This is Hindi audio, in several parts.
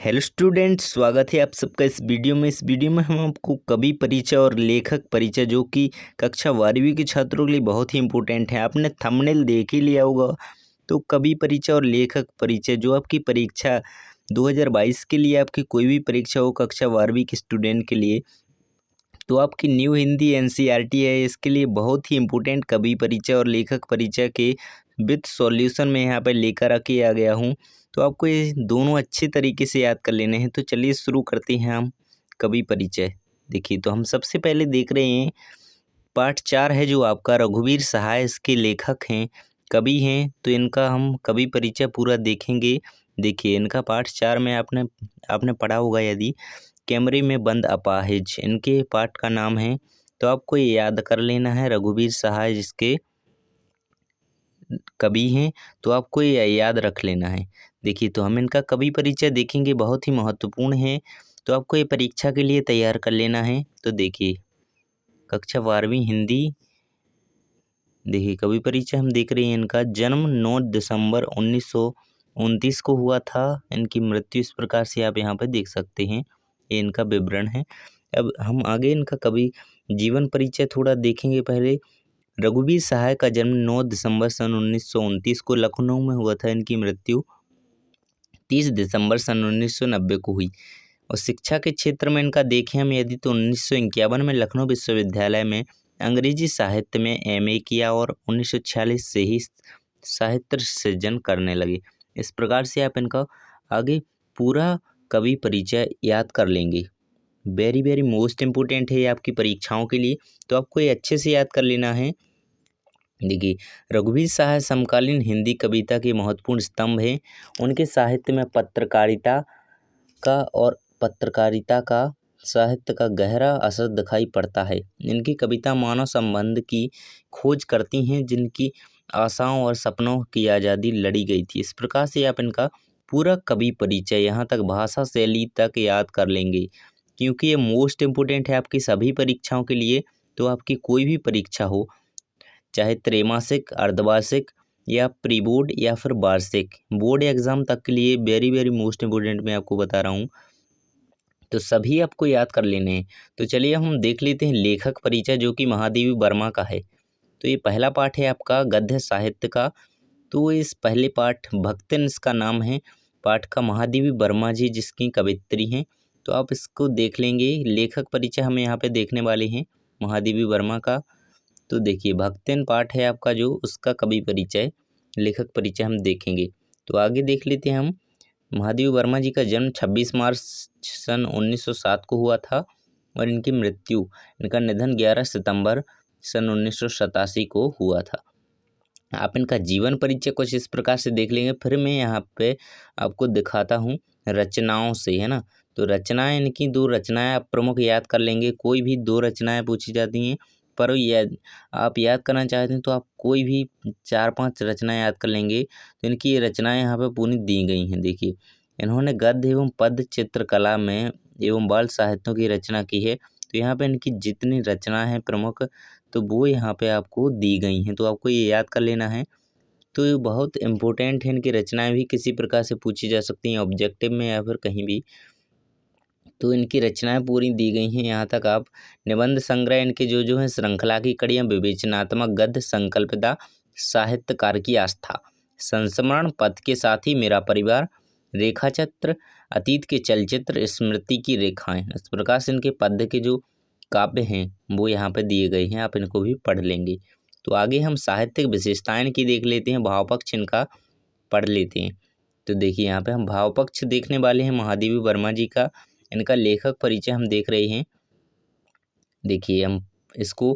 हेलो स्टूडेंट, स्वागत है आप सबका इस वीडियो में। इस वीडियो में हम आपको कवि परिचय और लेखक परिचय, जो कि कक्षा 12वीं के छात्रों के लिए बहुत ही इम्पोर्टेंट है। आपने थंबनेल देख ही लिया होगा। तो कवि परिचय और लेखक परिचय जो आपकी परीक्षा 2022 के लिए, आपकी कोई भी परीक्षा हो कक्षा 12वीं के स्टूडेंट के लिए, तो आपकी न्यू हिंदी एनसीईआरटी है, इसके लिए बहुत ही इम्पोर्टेंट कवि परिचय और लेखक परिचय के विद सॉल्यूशन में यहाँ पर लेकर आके आ गया हूँ। तो आपको ये दोनों अच्छे तरीके से याद कर लेने हैं। तो चलिए शुरू करते हैं हम कवि परिचय। देखिए, तो हम सबसे पहले देख रहे हैं पार्ट 4 है जो आपका रघुवीर सहाय इसके लेखक हैं, कवि हैं। तो इनका हम कवि परिचय पूरा देखेंगे। देखिए, इनका पार्ट 4 में आपने पढ़ा होगा, यदि कैमरे में बंद अपाहिज, इनके पाठ का नाम है। तो आपको ये याद कर लेना है, रघुवीर सहाय जिसके कवि हैं, तो आपको ये याद रख लेना है। देखिए, तो हम इनका कवि परिचय देखेंगे, बहुत ही महत्वपूर्ण है। तो आपको ये परीक्षा के लिए तैयार कर लेना है। तो देखिए, कक्षा 12वीं हिंदी, देखिए कवि परिचय हम देख रहे हैं। इनका जन्म 9 दिसंबर 1929 को हुआ था। इनकी मृत्यु इस प्रकार से आप यहाँ पे देख सकते हैं, ये इनका विवरण है। अब हम आगे इनका कवि जीवन परिचय थोड़ा देखेंगे। पहले रघुवीर सहाय का जन्म 9 दिसंबर सन 1929 को लखनऊ में हुआ था। इनकी मृत्यु 30 दिसंबर सन 1990 को हुई। और शिक्षा के क्षेत्र में इनका देखें हम यदि, तो 1951 में लखनऊ विश्वविद्यालय में अंग्रेजी साहित्य में एमए किया और 1946 से ही साहित्य सृजन करने लगे। इस प्रकार से आप इनका आगे पूरा कवि परिचय याद कर लेंगे। वेरी वेरी मोस्ट इम्पोर्टेंट है ये आपकी परीक्षाओं के लिए, तो आपको ये अच्छे से याद कर लेना है। देखिए, रघुवीर सहाय समकालीन हिंदी कविता के महत्वपूर्ण स्तंभ हैं। उनके साहित्य में पत्रकारिता का साहित्य का गहरा असर दिखाई पड़ता है। इनकी कविता मानव संबंध की खोज करती हैं, जिनकी आशाओं और सपनों की आज़ादी लड़ी गई थी। इस प्रकार से आप इनका पूरा कवि परिचय यहाँ तक भाषा शैली तक याद कर लेंगे, क्योंकि ये मोस्ट इम्पोर्टेंट है आपकी सभी परीक्षाओं के लिए। तो आपकी कोई भी परीक्षा हो, चाहे त्रैमासिक, अर्धवार्षिक या प्री बोर्ड या फिर वार्षिक, बोर्ड एग्जाम तक के लिए वेरी वेरी मोस्ट इम्पोर्टेंट मैं आपको बता रहा हूँ। तो सभी आपको याद कर लेने हैं। तो चलिए हम देख लेते हैं लेखक परिचय, जो कि महादेवी वर्मा का है। तो ये पहला पाठ है आपका गद्य साहित्य का। तो इस पहले पाठ भक्तिन इसका नाम है पाठ का, महादेवी वर्मा जी जिसकी कवित्री हैं। तो आप इसको देख लेंगे। लेखक परिचय हम यहाँ पे देखने वाले हैं महादेवी वर्मा का। तो देखिए, भक्तिन पाठ है आपका, जो उसका कवि परिचय, लेखक परिचय हम देखेंगे। तो आगे देख लेते हैं हम। महादेवी वर्मा जी का जन्म 26 मार्च सन 1907 को हुआ था और इनकी मृत्यु, इनका निधन 11 सितंबर सन 1987 को हुआ था। आप इनका जीवन परिचय कुछ इस प्रकार से देख लेंगे। फिर मैं यहाँ पे आपको दिखाता हूँ रचनाओं से, है ना। तो रचनाएं, इनकी 2 रचनाएं आप प्रमुख याद कर लेंगे। कोई भी 2 रचनाएं पूछी जाती हैं, पर आप याद करना चाहते हैं तो आप कोई भी 4-5 रचनाएं याद कर लेंगे। तो इनकी ये रचनाएं यहाँ पे पूरी दी गई हैं। देखिए, इन्होंने गद्य एवं पद्य चित्रकला में एवं बाल साहित्यों की रचना की है। तो यहाँ पे इनकी जितनी रचना है प्रमुख, तो वो यहाँ पे आपको दी गई हैं। तो आपको ये याद कर लेना है। तो ये बहुत इम्पोर्टेंट है। इनकी रचनाएं भी किसी प्रकार से पूछी जा सकती हैं, ऑब्जेक्टिव में या फिर कहीं भी। तो इनकी रचनाएं पूरी दी गई हैं। यहाँ तक आप निबंध संग्रह इनके जो हैं, श्रृंखला की कड़ियाँ, विवेचनात्मक गद्य, संकल्पदा, साहित्यकार की आस्था, संस्मरण, पथ के साथी, मेरा परिवार, रेखाचित्र, अतीत के चलचित्र, स्मृति की रेखाएं, इस प्रकार से इनके पद्य के जो काव्य हैं वो यहाँ पे दिए गए हैं। आप इनको भी पढ़ लेंगे। तो आगे हम साहित्यिक विशेषताएं इनकी देख लेते हैं, भाव पक्ष इनका पढ़ लेते हैं। तो देखिए, यहाँ पे हम भाव पक्ष देखने वाले हैं महादेवी वर्मा जी का। इनका लेखक परिचय हम देख रहे हैं। देखिए, हम इसको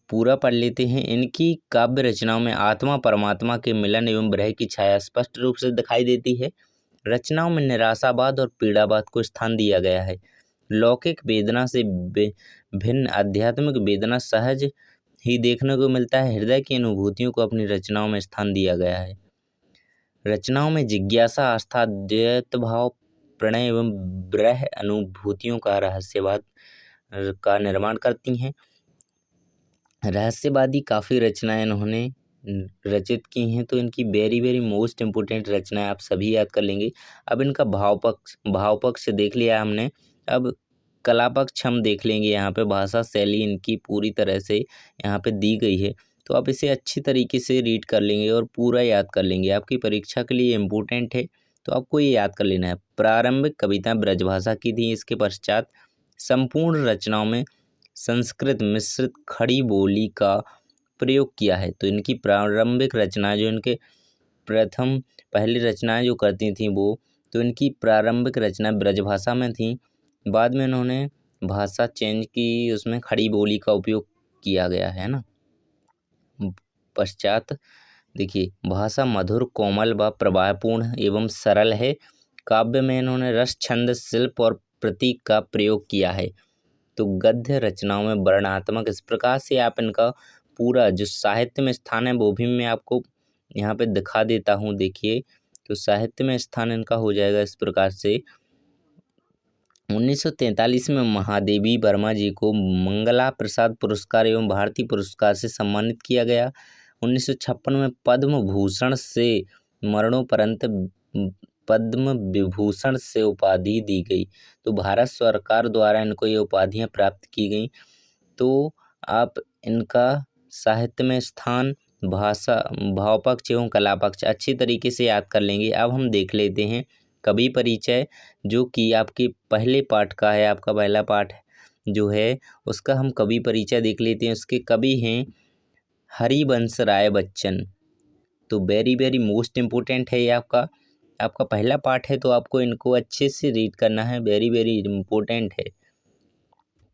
पूरा पढ़ लेते हैं। इनकी काव्य रचनाओं में आत्मा परमात्मा के मिलन एवं विरह की छाया स्पष्ट रूप से दिखाई देती है। रचनाओं में निराशावाद और पीड़ावाद को स्थान दिया गया है। लौकिक वेदना से भिन्न आध्यात्मिक वेदना सहज ही देखने को मिलता है। हृदय की अनुभूतियों को अपनी रचनाओं में स्थान दिया गया है। रचनाओं में जिज्ञासा, आस्था, द्वैत भाव, प्रणय एवं विरह अनुभूतियों का रहस्यवाद का निर्माण करती हैं। रहस्यवादी काफ़ी रचनाएं इन्होंने रचित की हैं, तो इनकी वेरी वेरी मोस्ट इम्पोर्टेंट रचनाएं आप सभी याद कर लेंगे। अब इनका भाव पक्ष देख लिया हमने, अब कला पक्ष हम देख लेंगे। यहाँ पे भाषा शैली इनकी पूरी तरह से यहाँ पे दी गई है, तो आप इसे अच्छी तरीके से रीड कर लेंगे और पूरा याद कर लेंगे। आपकी परीक्षा के लिए इम्पोर्टेंट है, तो आपको ये याद कर लेना है। प्रारंभिक कविताएं ब्रजभाषा की थी। इसके पश्चात संपूर्ण रचनाओं में संस्कृत मिश्रित खड़ी बोली का प्रयोग किया है। तो इनकी प्रारंभिक रचनाएं, जो इनके प्रथम पहली रचनाएं जो करती थी वो, तो इनकी प्रारंभिक रचनाएं ब्रजभाषा में थी। बाद में इन्होंने भाषा चेंज की, उसमें खड़ी बोली का उपयोग किया गया है ना। पश्चात देखिए, भाषा मधुर कोमल व प्रभावपूर्ण एवं सरल है। काव्य में इन्होंने रस छंद शिल्प और प्रतीक का प्रयोग किया है। तो गद्य रचनाओं में वर्णात्मक, इस प्रकार से आप इनका पूरा जो साहित्य में स्थान है वो भी मैं आपको यहाँ पे दिखा देता हूँ। देखिए, तो साहित्य में स्थान इनका हो जाएगा इस प्रकार से। 1943 में महादेवी वर्मा जी को मंगला प्रसाद पुरस्कार एवं भारतीय पुरस्कार से सम्मानित किया गया। 1956 में पद्म भूषण से मरणोपरांत पद्म विभूषण से उपाधि दी गई। तो भारत सरकार द्वारा इनको ये उपाधियां प्राप्त की गई। तो आप इनका साहित्य में स्थान, भाषा, भाव पक्ष एवं कला पक्ष अच्छी तरीके से याद कर लेंगे। अब हम देख लेते हैं कवि परिचय, जो कि आपके पहले पाठ का है। आपका पहला पाठ जो है उसका हम कवि परिचय देख लेते हैं। उसके कवि हैं हरिवंश राय बच्चन। तो वेरी वेरी मोस्ट इम्पोर्टेंट है ये आपका पहला पाठ है, तो आपको इनको अच्छे से रीड करना है, वेरी वेरी इम्पोर्टेंट है।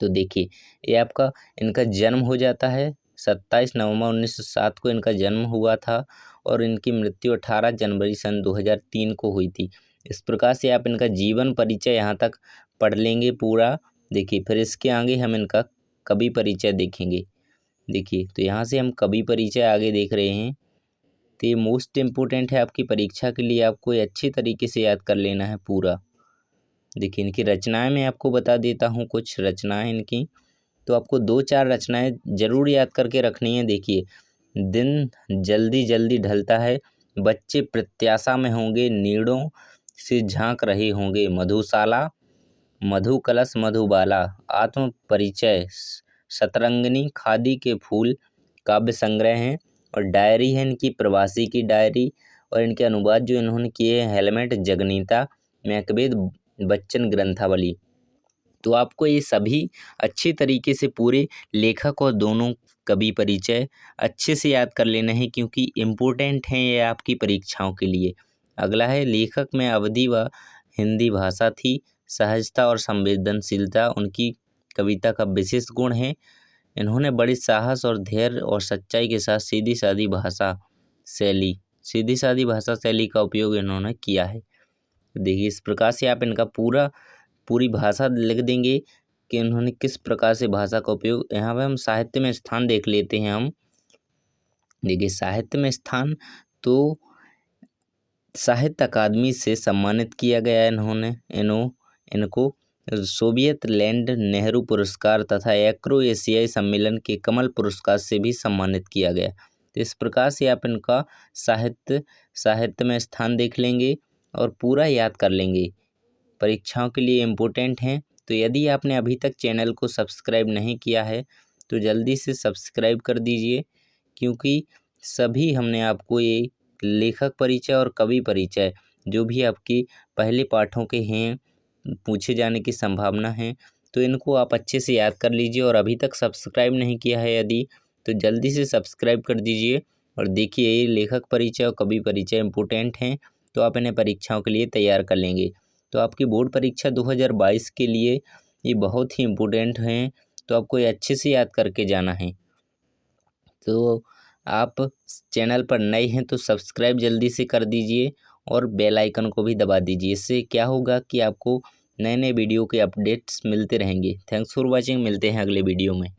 तो देखिए, ये आपका इनका जन्म हो जाता है 27 नवंबर 1907 को इनका जन्म हुआ था और इनकी मृत्यु 18 जनवरी सन 2003 को हुई थी। इस प्रकार से आप इनका जीवन परिचय यहाँ तक पढ़ लेंगे पूरा। देखिए, फिर इसके आगे हम इनका कवि परिचय देखेंगे। देखिए, तो यहाँ से हम कवि परिचय आगे देख रहे हैं। तो ये मोस्ट इम्पोर्टेंट है आपकी परीक्षा के लिए, आपको ये अच्छी तरीके से याद कर लेना है पूरा। देखिए, इनकी रचनाएं मैं आपको बता देता हूँ, कुछ रचनाएं इनकी। तो आपको 2-4 रचनाएं जरूर याद करके रखनी है। देखिए, दिन जल्दी जल्दी ढलता है, बच्चे प्रत्याशा में होंगे, नीड़ों से झांक रहे होंगे, मधुशाला, मधु कलश मधुबाला, आत्म परिचय, शतरंगिनी, खादी के फूल काव्य संग्रह हैं। और डायरी है इनकी, प्रवासी की डायरी। और इनके अनुवाद जो इन्होंने किए हैं, हेलमेट, जगनीता, मैकबेथ, बच्चन ग्रंथावली। तो आपको ये सभी अच्छे तरीके से पूरे लेखक और दोनों कवि परिचय अच्छे से याद कर लेना है, क्योंकि इम्पोर्टेंट हैं ये आपकी परीक्षाओं के लिए। अगला है लेखक में अवधी व हिंदी भाषा थी, सहजता और संवेदनशीलता उनकी कविता का विशेष गुण है। इन्होंने बड़े साहस और धैर्य और सच्चाई के साथ सीधी सादी भाषा शैली का उपयोग इन्होंने किया है। देखिए, इस प्रकार से आप इनका पूरी भाषा लिख देंगे कि इन्होंने किस प्रकार से भाषा का उपयोग। यहाँ पे हम साहित्य में स्थान देख लेते हैं हम। देखिए, साहित्य में स्थान, तो साहित्य अकादमी से सम्मानित किया गया इनको सोवियत लैंड नेहरू पुरस्कार तथा एग्रो एशियाई सम्मेलन के कमल पुरस्कार से भी सम्मानित किया गया। तो इस प्रकार से आप इनका साहित्य में स्थान देख लेंगे और पूरा याद कर लेंगे। परीक्षाओं के लिए इम्पोर्टेंट हैं। तो यदि आपने अभी तक चैनल को सब्सक्राइब नहीं किया है तो जल्दी से सब्सक्राइब कर दीजिए, क्योंकि सभी हमने आपको ये लेखक परिचय और कवि परिचय जो भी आपके पहले पाठों के हैं, पूछे जाने की संभावना है, तो इनको आप अच्छे से याद कर लीजिए। और अभी तक सब्सक्राइब नहीं किया है यदि, तो जल्दी से सब्सक्राइब कर दीजिए। और देखिए, ये लेखक परिचय और कवि परिचय इम्पोर्टेंट हैं, तो आप इन्हें परीक्षाओं के लिए तैयार कर लेंगे। तो आपकी बोर्ड परीक्षा 2022 के लिए ये बहुत ही इम्पोर्टेंट हैं, तो आपको ये अच्छे से याद करके जाना है। तो आप चैनल पर नए हैं तो सब्सक्राइब जल्दी से कर दीजिए और बेल आइकन को भी दबा दीजिए। इससे क्या होगा कि आपको नए नए वीडियो के अपडेट्स मिलते रहेंगे। थैंक्स फॉर वॉचिंग, मिलते हैं अगले वीडियो में।